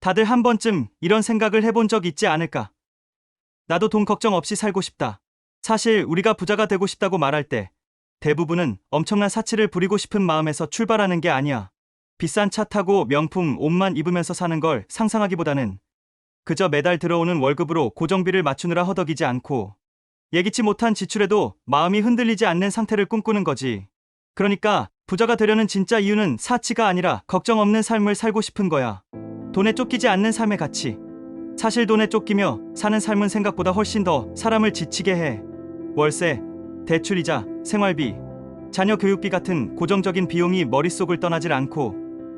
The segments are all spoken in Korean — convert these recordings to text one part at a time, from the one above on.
다들 한 번쯤 이런 생각을 해본 적 있지 않을까? 나도 돈 걱정 없이 살고 싶다. 사실 우리가 부자가 되고 싶다고 말할 때 대부분은 엄청난 사치를 부리고 싶은 마음에서 출발하는 게 아니야. 비싼 차 타고 명품 옷만 입으면서 사는 걸 상상하기보다는 그저 매달 들어오는 월급으로 고정비를 맞추느라 허덕이지 않고 예기치 못한 지출에도 마음이 흔들리지 않는 상태를 꿈꾸는 거지. 그러니까 부자가 되려는 진짜 이유는 사치가 아니라 걱정 없는 삶을 살고 싶은 거야. 돈에 쫓기지 않는 삶의 가치. 사실 돈에 쫓기며 사는 삶은 생각보다 훨씬 더 사람을 지치게 해. 월세, 대출이자, 생활비, 자녀 교육비 같은 고정적인 비용이 머릿속을 떠나질 않고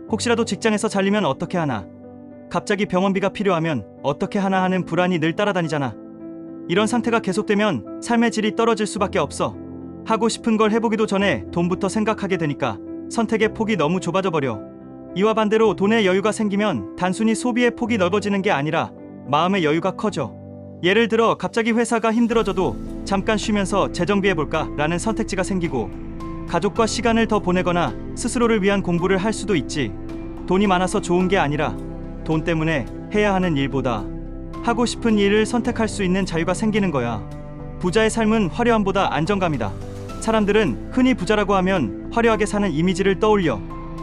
혹시라도 직장에서 잘리면 어떻게 하나, 갑자기 병원비가 필요하면 어떻게 하나 하는 불안이 늘 따라다니잖아. 이런 상태가 계속되면 삶의 질이 떨어질 수밖에 없어. 하고 싶은 걸 해보기도 전에 돈부터 생각하게 되니까 선택의 폭이 너무 좁아져 버려. 이와 반대로 돈의 여유가 생기면 단순히 소비의 폭이 넓어지는 게 아니라 마음의 여유가 커져. 예를 들어 갑자기 회사가 힘들어져도 잠깐 쉬면서 재정비해볼까 라는 선택지가 생기고 가족과 시간을 더 보내거나 스스로를 위한 공부를 할 수도 있지. 돈이 많아서 좋은 게 아니라 돈 때문에 해야 하는 일보다 하고 싶은 일을 선택할 수 있는 자유가 생기는 거야. 부자의 삶은 화려함보다 안정감이다. 사람들은 흔히 부자라고 하면 화려하게 사는 이미지를 떠올려.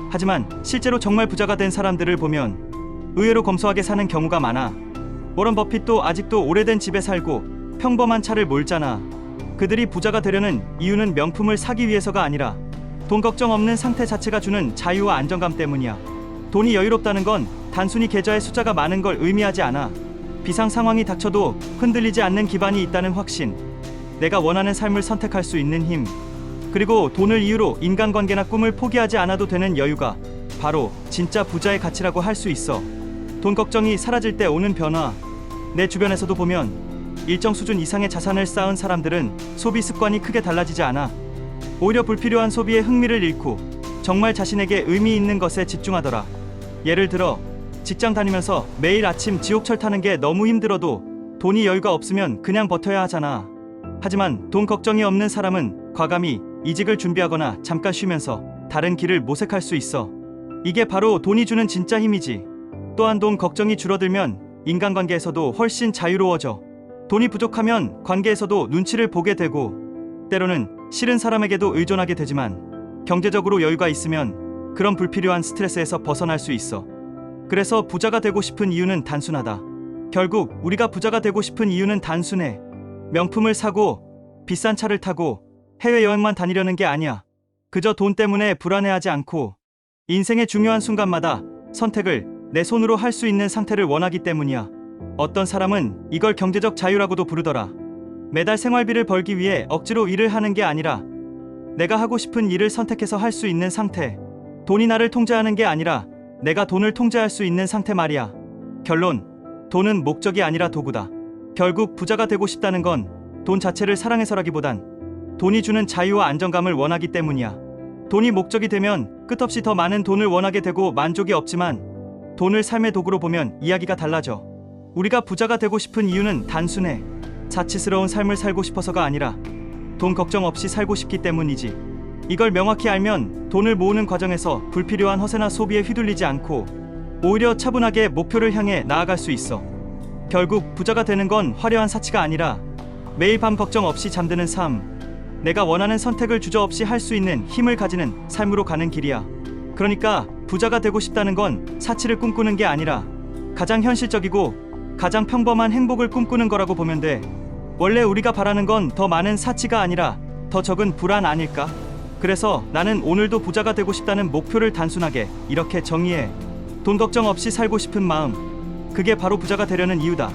하지만 실제로 정말 부자가 된 사람들을 보면 의외로 검소하게 사는 경우가 많아. 워런 버핏도 아직도 오래된 집에 살고 평범한 차를 몰잖아. 그들이 부자가 되려는 이유는 명품을 사기 위해서가 아니라 돈 걱정 없는 상태 자체가 주는 자유와 안정감 때문이야. 돈이 여유롭다는 건 단순히 계좌에 숫자가 많은 걸 의미하지 않아. 비상 상황이 닥쳐도 흔들리지 않는 기반이 있다는 확신, 내가 원하는 삶을 선택할 수 있는 힘, 그리고 돈을 이유로 인간관계나 꿈을 포기하지 않아도 되는 여유가 바로 진짜 부자의 가치라고 할 수 있어. 돈 걱정이 사라질 때 오는 변화. 내 주변에서도 보면 일정 수준 이상의 자산을 쌓은 사람들은 소비 습관이 크게 달라지지 않아. 오히려 불필요한 소비에 흥미를 잃고 정말 자신에게 의미 있는 것에 집중하더라. 예를 들어 직장 다니면서 매일 아침 지옥철 타는 게 너무 힘들어도 돈이 여유가 없으면 그냥 버텨야 하잖아. 하지만 돈 걱정이 없는 사람은 과감히 이직을 준비하거나 잠깐 쉬면서 다른 길을 모색할 수 있어. 이게 바로 돈이 주는 진짜 힘이지. 또한 돈 걱정이 줄어들면 인간관계에서도 훨씬 자유로워져. 돈이 부족하면 관계에서도 눈치를 보게 되고 때로는 싫은 사람에게도 의존하게 되지만 경제적으로 여유가 있으면 그런 불필요한 스트레스에서 벗어날 수 있어. 그래서 부자가 되고 싶은 이유는 단순하다. 결국 우리가 부자가 되고 싶은 이유는 단순해. 명품을 사고 비싼 차를 타고 해외여행만 다니려는 게 아니야. 그저 돈 때문에 불안해하지 않고 인생의 중요한 순간마다 선택을 내 손으로 할 수 있는 상태를 원하기 때문이야. 어떤 사람은 이걸 경제적 자유라고도 부르더라. 매달 생활비를 벌기 위해 억지로 일을 하는 게 아니라 내가 하고 싶은 일을 선택해서 할 수 있는 상태. 돈이 나를 통제하는 게 아니라 내가 돈을 통제할 수 있는 상태 말이야. 결론, 돈은 목적이 아니라 도구다. 결국 부자가 되고 싶다는 건 돈 자체를 사랑해서라기보단 돈이 주는 자유와 안정감을 원하기 때문이야. 돈이 목적이 되면 끝없이 더 많은 돈을 원하게 되고 만족이 없지만 돈을 삶의 도구로 보면 이야기가 달라져. 우리가 부자가 되고 싶은 이유는 단순해. 사치스러운 삶을 살고 싶어서가 아니라 돈 걱정 없이 살고 싶기 때문이지. 이걸 명확히 알면 돈을 모으는 과정에서 불필요한 허세나 소비에 휘둘리지 않고 오히려 차분하게 목표를 향해 나아갈 수 있어. 결국 부자가 되는 건 화려한 사치가 아니라 매일 밤 걱정 없이 잠드는 삶, 내가 원하는 선택을 주저없이 할 수 있는 힘을 가지는 삶으로 가는 길이야. 그러니까 부자가 되고 싶다는 건 사치를 꿈꾸는 게 아니라 가장 현실적이고 가장 평범한 행복을 꿈꾸는 거라고 보면 돼. 원래 우리가 바라는 건 더 많은 사치가 아니라 더 적은 불안 아닐까? 그래서 나는 오늘도 부자가 되고 싶다는 목표를 단순하게 이렇게 정의해. 돈 걱정 없이 살고 싶은 마음, 그게 바로 부자가 되려는 이유다.